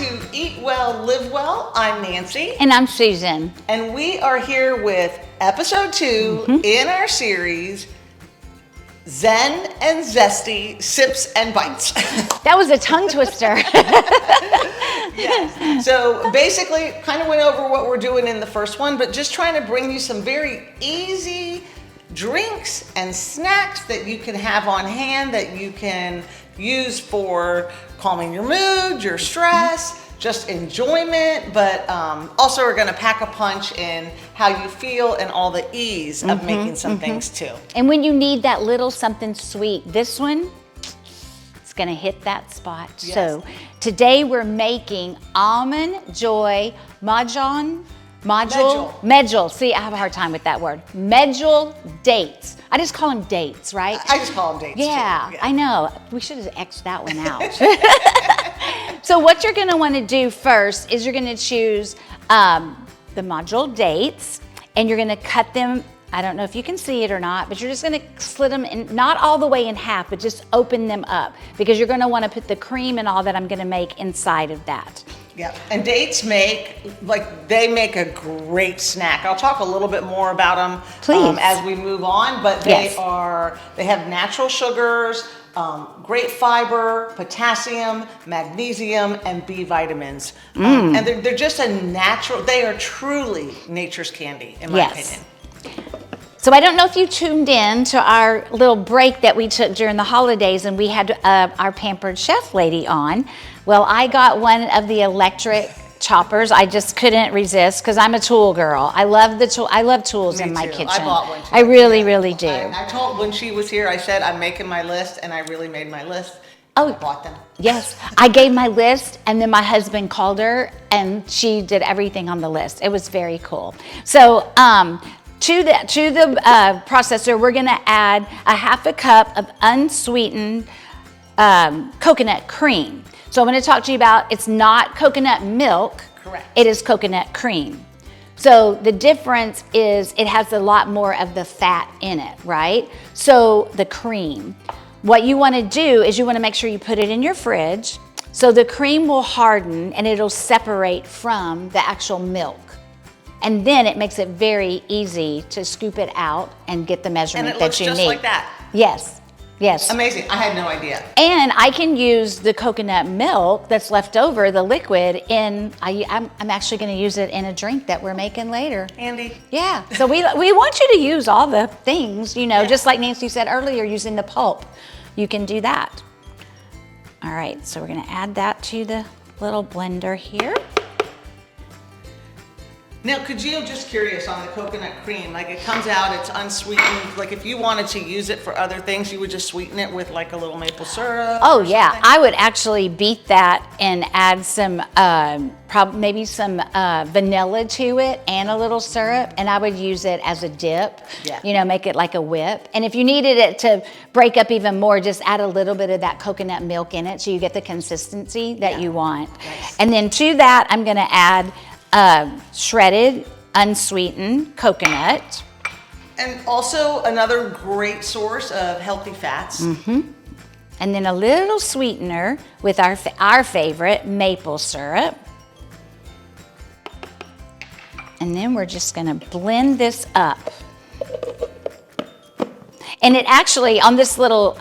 to Eat Well, Live Well. I'm Nancy. And I'm Susan. And we are here with episode 2 in our series, Zen and Zesty Sips and Bites. That was a tongue twister. Yes. So basically, kind of went over what we're doing in the first one, but just trying to bring you some very easy drinks and snacks that you can have on hand that you can use for calming your mood, your stress, just enjoyment, but also we're going to pack a punch in how you feel and all the ease of making some things too. And when you need that little something sweet, this one, it's going to hit that spot. Yes. So today we're making Almond Joy Medjool. See, I have a hard time with that word. Medjool Dates. I just call them dates, right? I just call them dates too. Yeah, I know. We should have X'd that one out. So what you're gonna wanna do first is you're gonna choose the Medjool dates, and you're gonna cut them. I don't know if you can see it or not, but you're just gonna slit them in, not all the way in half, but just open them up, because you're gonna wanna put the cream and all that I'm gonna make inside of that. Yeah, and dates make a great snack. I'll talk a little bit more about them as we move on, but they have natural sugars, great fiber, potassium, magnesium, and B vitamins. And they're just they are truly nature's candy, in my opinion. So I don't know if you tuned in to our little break that we took during the holidays, and we had our Pampered Chef lady on. Well, I got one of the electric choppers. I just couldn't resist because I'm a tool girl. I love the tool. I love tools in my kitchen. I bought one too. I really do. I told when she was here, I said I'm making my list, and I really made my list. Oh, I bought them. Yes, I gave my list, and then my husband called her, and she did everything on the list. It was very cool. So, to the processor, we're gonna add a half a cup of unsweetened coconut cream. So I'm gonna talk to you about, it's not coconut milk. Correct. It is coconut cream. So the difference is it has a lot more of the fat in it, right? So the cream. What you wanna do is you wanna make sure you put it in your fridge so the cream will harden and it'll separate from the actual milk. And then it makes it very easy to scoop it out and get the measurement that you need. And it looks just like that. Yes, yes. Amazing, I had no idea. And I can use the coconut milk that's left over, the liquid, I'm actually gonna use it in a drink that we're making later. Andy. Yeah, so we want you to use all the things, just like Nancy said earlier, using the pulp. You can do that. All right, so we're gonna add that to the little blender here. Now, could you, just curious on the coconut cream, like it comes out, it's unsweetened, like if you wanted to use it for other things, you would just sweeten it with like a little maple syrup? Oh yeah, I would actually beat that and add some, maybe some vanilla to it and a little syrup, and I would use it as a dip, make it like a whip. And if you needed it to break up even more, just add a little bit of that coconut milk in it so you get the consistency that you want. Nice. And then to that, I'm gonna add shredded, unsweetened coconut. And also another great source of healthy fats. And then a little sweetener with our favorite maple syrup. And then we're just gonna blend this up. And it actually, on this little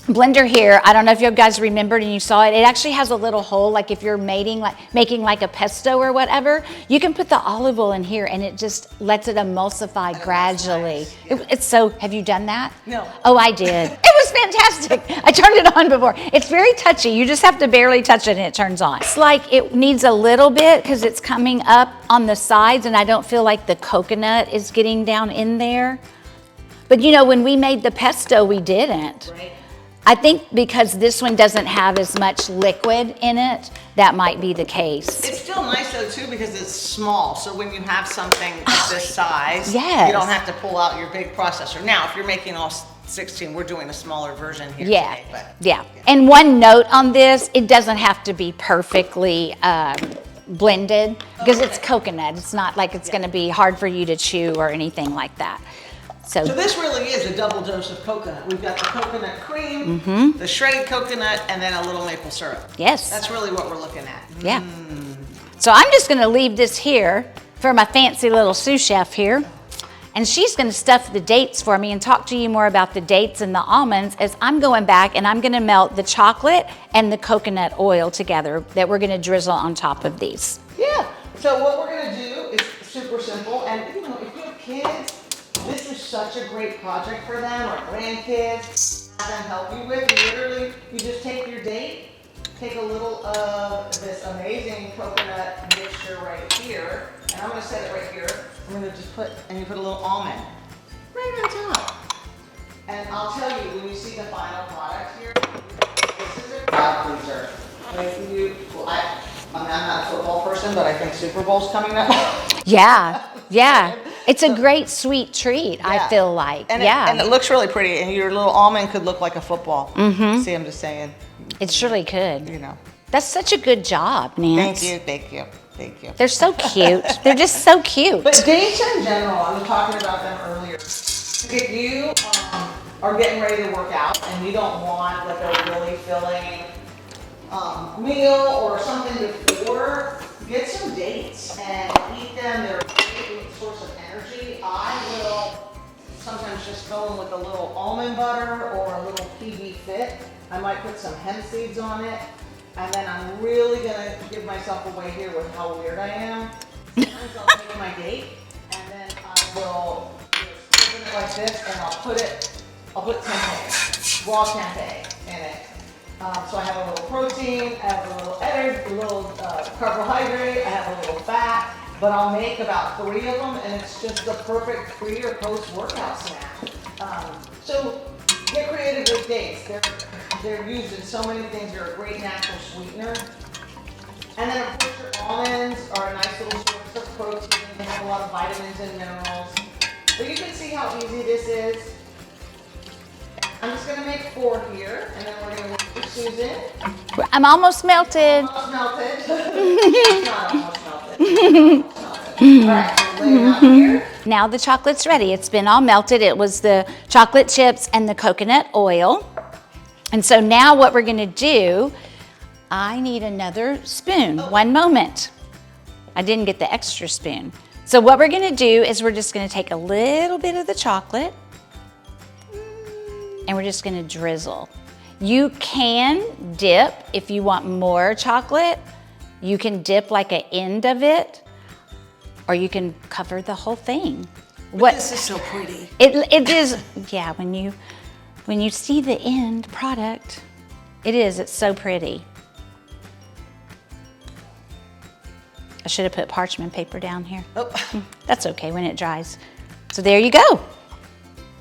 blender here, I don't know if you guys remembered and you saw it, it actually has a little hole, like if you're making like a pesto or whatever, you can put the olive oil in here and it just lets it emulsify gradually. Nice. It's so, have you done that? No. Oh, I did. It was fantastic. I turned it on before. It's very touchy. You just have to barely touch it and it turns on. It's like it needs a little bit because it's coming up on the sides and I don't feel like the coconut is getting down in there. But when we made the pesto, we didn't. Right. I think because this one doesn't have as much liquid in it, that might be the case. It's still nice though too because it's small. So when you have something of this size, you don't have to pull out your big processor. Now, if you're making all 16, we're doing a smaller version here today. Yeah. And one note on this, it doesn't have to be perfectly blended because it's coconut. It's not like it's going to be hard for you to chew or anything like that. So this really is a double dose of coconut. We've got the coconut cream, the shredded coconut, and then a little maple syrup. Yes. That's really what we're looking at. Yeah. So I'm just gonna leave this here for my fancy little sous chef here. And she's gonna stuff the dates for me and talk to you more about the dates and the almonds as I'm going back and I'm gonna melt the chocolate and the coconut oil together that we're gonna drizzle on top of these. Yeah, so what we're gonna do is super simple. And you know, if you have kids, this is such a great project for them, or grandkids, have them help you with. Literally, you just take your date, take a little of this amazing coconut mixture right here, and I'm gonna set it right here. I'm gonna just put, and you put a little almond right on top. And I'll tell you, when you see the final product here, this is a crowd pleaser. Like I'm not a football person, but I think Super Bowl's coming up. Yeah, yeah. It's a great sweet treat, I feel like. And yeah. and it looks really pretty, and your little almond could look like a football. See, I'm just saying. It surely could. You know. That's such a good job, Nance. Thank you, thank you, thank you. They're so cute. They're just so cute. But dates in general, I was talking about them earlier. If you are getting ready to work out and you don't want like a really filling meal or something before, get some dates and eat them. They're a great source of energy. I will sometimes just fill them with a little almond butter or a little PB Fit. I might put some hemp seeds on it. And then I'm really gonna give myself away here with how weird I am. Sometimes I'll take my date and then I will open it like this and I'll put tempeh, raw tempeh in it. So I have a little protein, I have a little energy, a little carbohydrate, I have a little fat, but I'll make about 3 of them and it's just the perfect pre or post workout snack. So get creative with dates. They're used in so many things. They're a great natural sweetener. And then of course your almonds are a nice little source of protein. They have a lot of vitamins and minerals. But you can see how easy this is. I'm just gonna make 4 here, and then we're gonna wait for Susan. I'm almost melted. Almost melted. It's not almost melted. All right, so lay it out here. Now the chocolate's ready. It's been all melted. It was the chocolate chips and the coconut oil. And so now what we're gonna do, I need another spoon. One moment. I didn't get the extra spoon. So what we're gonna do is we're just gonna take a little bit of the chocolate and we're just gonna drizzle. You can dip if you want more chocolate. You can dip like an end of it, or you can cover the whole thing. This is so pretty. It is, yeah, when you see the end product, it's so pretty. I should have put parchment paper down here. Oh. That's okay when it dries. So there you go.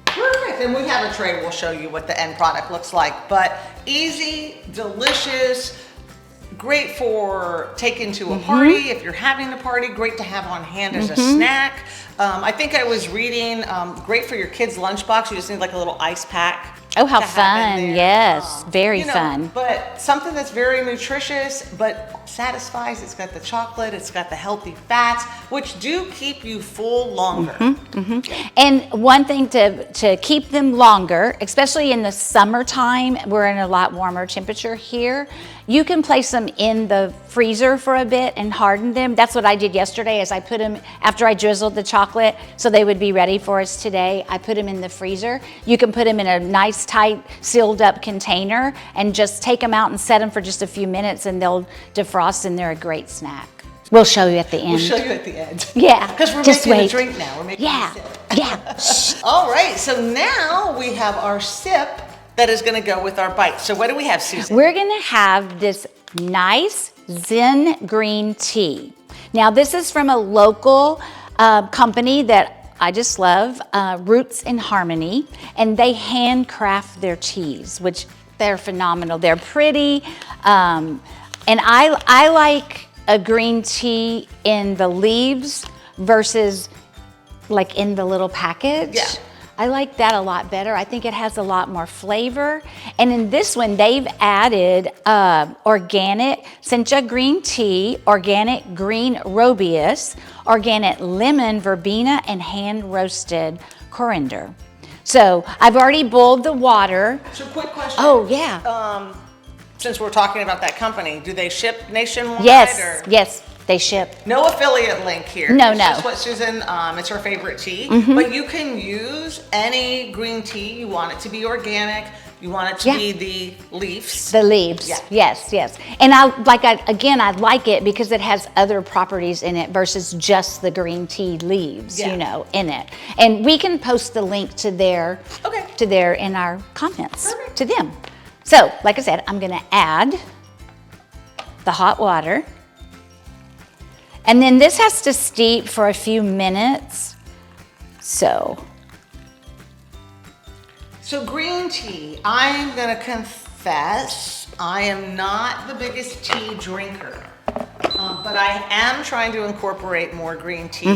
Perfect, and we have a tray. We'll show you what the end product looks like. But easy, delicious, great for taking to a party. If you're having a party, great to have on hand as a snack. I think I was reading, great for your kids' lunchbox. You just need like a little ice pack. Oh, how fun. Yes, very fun. But something that's very nutritious, but satisfies. It's got the chocolate, it's got the healthy fats, which do keep you full longer. And one thing to keep them longer, especially in the summertime, we're in a lot warmer temperature here, you can place them in the freezer for a bit and harden them. That's what I did yesterday, is I put them, after I drizzled the chocolate, so they would be ready for us today, I put them in the freezer. You can put them in a nice, tight, sealed up container and just take them out and set them for just a few minutes and they'll defrost and they're a great snack. We'll show you at the end. We'll show you at the end. Yeah. Because we're just making wait. a drink now. We're making a sip. Yeah. All right, so now we have our sip that is gonna go with our bite. So what do we have, Susan? We're gonna have this nice Zen green tea. Now this is from a local company that I just love, Roots in Harmony, and they handcraft their teas, which they're phenomenal. They're pretty, and I like a green tea in the leaves versus like in the little package. Yeah. I like that a lot better. I think it has a lot more flavor. And in this one, they've added organic Sencha green tea, organic green Robius, organic lemon verbena, and hand roasted coriander. So I've already boiled the water. So quick question. Oh, yeah. Since we're talking about that company, do they ship nationwide? Yes, or? yes, they ship. No affiliate link here. No, it's no. Just what Susan, it's her favorite tea. But you can use any green tea. You want it to be organic. You want it to be the leaves. The leaves, yes. And I like it because it has other properties in it versus just the green tea leaves, in it. And we can post the link to their in our comments to them. So, like I said, I'm gonna add the hot water. And then this has to steep for a few minutes. So green tea, I'm gonna confess, I am not the biggest tea drinker, but I am trying to incorporate more green tea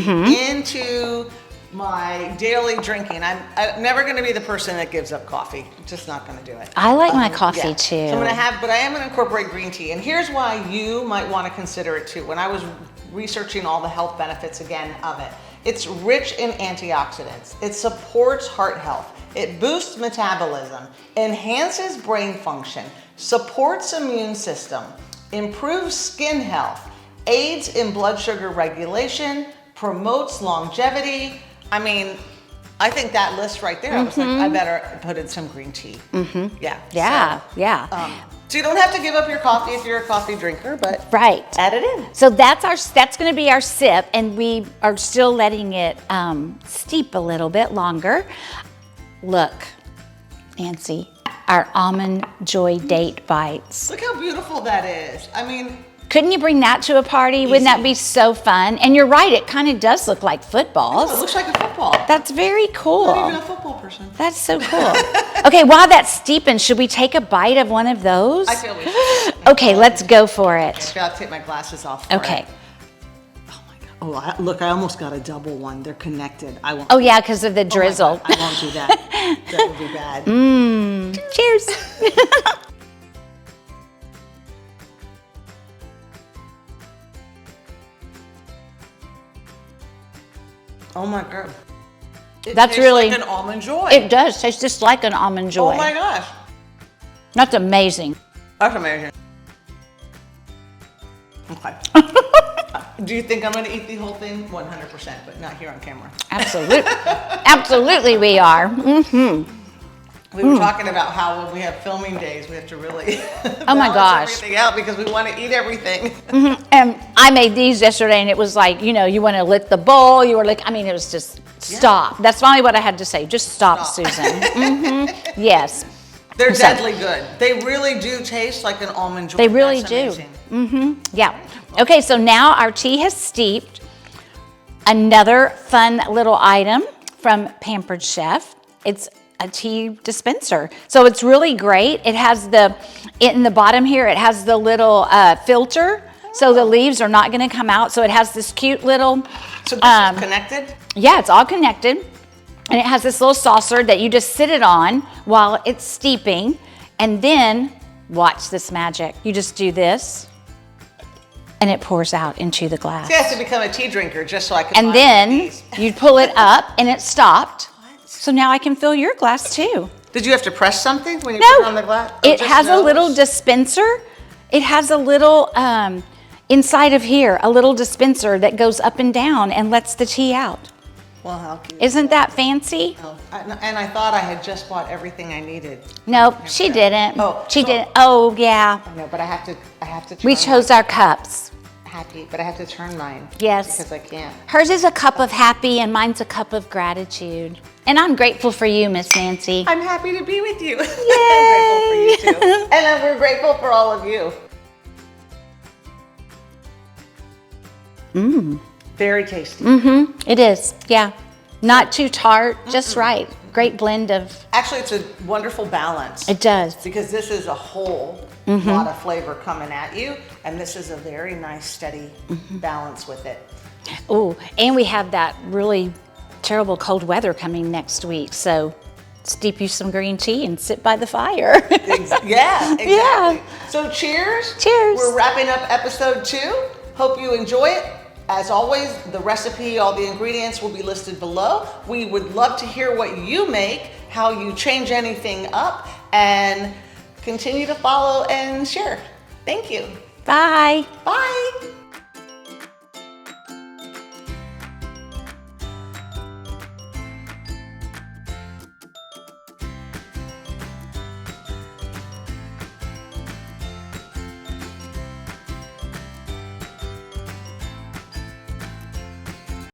into my daily drinking. I'm never gonna be the person that gives up coffee. I'm just not gonna do it. I like my coffee too. So I am gonna incorporate green tea. And here's why you might wanna consider it too. When I was researching all the health benefits again of it, it's rich in antioxidants. It supports heart health. It boosts metabolism, enhances brain function, supports immune system, improves skin health, aids in blood sugar regulation, promotes longevity. I mean, I think that list right there, I was like, I better put in some green tea. So you don't have to give up your coffee if you're a coffee drinker, but add it in. So that's going to be our sip, and we are still letting it steep a little bit longer. Look, Nancy, our Almond Joy Date Bites. Look how beautiful that is. I mean, couldn't you bring that to a party? Wouldn't that be so fun? And you're right, it kind of does look like footballs. Oh, it looks like a football. That's very cool. I'm not even a football person. That's so cool. Okay, while that's steeping, should we take a bite of one of those? I feel we should. Okay, let's go for it. I've got to take my glasses off for it. Oh my God. Oh, look, I almost got a double one. They're connected. I won't. Oh yeah, because of the drizzle. I won't do that. That would be bad. Cheers. Oh my God. That's really like an Almond Joy. It does taste just like an Almond Joy. Oh my gosh. That's amazing. That's amazing. Okay. Do you think I'm going to eat the whole thing? 100%, but not here on camera. Absolutely. Absolutely we are. We were talking about how when we have filming days, we have to really oh my gosh, everything out because we want to eat everything. And I made these yesterday, and it was like, you want to lick the bowl. You were like, I mean, it was just stop. That's finally what I had to say. Just stop. Susan. Yes. They're deadly good. They really do taste like an Almond Joy. They really do. Yeah. Okay, so now our tea has steeped. Another fun little item from Pampered Chef. It's a tea dispenser. So it's really great. It has in the bottom here, it has the little filter. So the leaves are not going to come out. So it has this cute little. So this is connected? Yeah, it's all connected. And it has this little saucer that you just sit it on while it's steeping. And then watch this magic. You just do this and it pours out into the glass. So you have to become a tea drinker just so I can. And then you pull it up and it stopped. So now I can fill your glass too. Did you have to press something when you put it on the glass? It has a little dispenser. It has a little, inside of here, a little dispenser that goes up and down and lets the tea out. Well, how cute. Isn't that fancy? Oh, and I thought I had just bought everything I needed. Nope, she didn't. Oh, she didn't. Oh, yeah. I know, but I have to. We chose our cups. Happy, but I have to turn mine. Yes. Because I can't. Hers is a cup of happy and mine's a cup of gratitude. And I'm grateful for you, Miss Nancy. I'm happy to be with you. Yay! I'm grateful for you too. And we're grateful for all of you. Very tasty. It is, yeah. Not too tart, just right. Great blend of. Actually, it's a wonderful balance. It does. Because this is a whole lot of flavor coming at you, and this is a very nice, steady balance with it. Oh, and we have that really terrible cold weather coming next week. So steep you some green tea and sit by the fire. Yeah, exactly. Yeah. So cheers. Cheers. We're wrapping up episode 2. Hope you enjoy it. As always, the recipe, all the ingredients will be listed below. We would love to hear what you make, how you change anything up, and continue to follow and share. Thank you. Bye. Bye.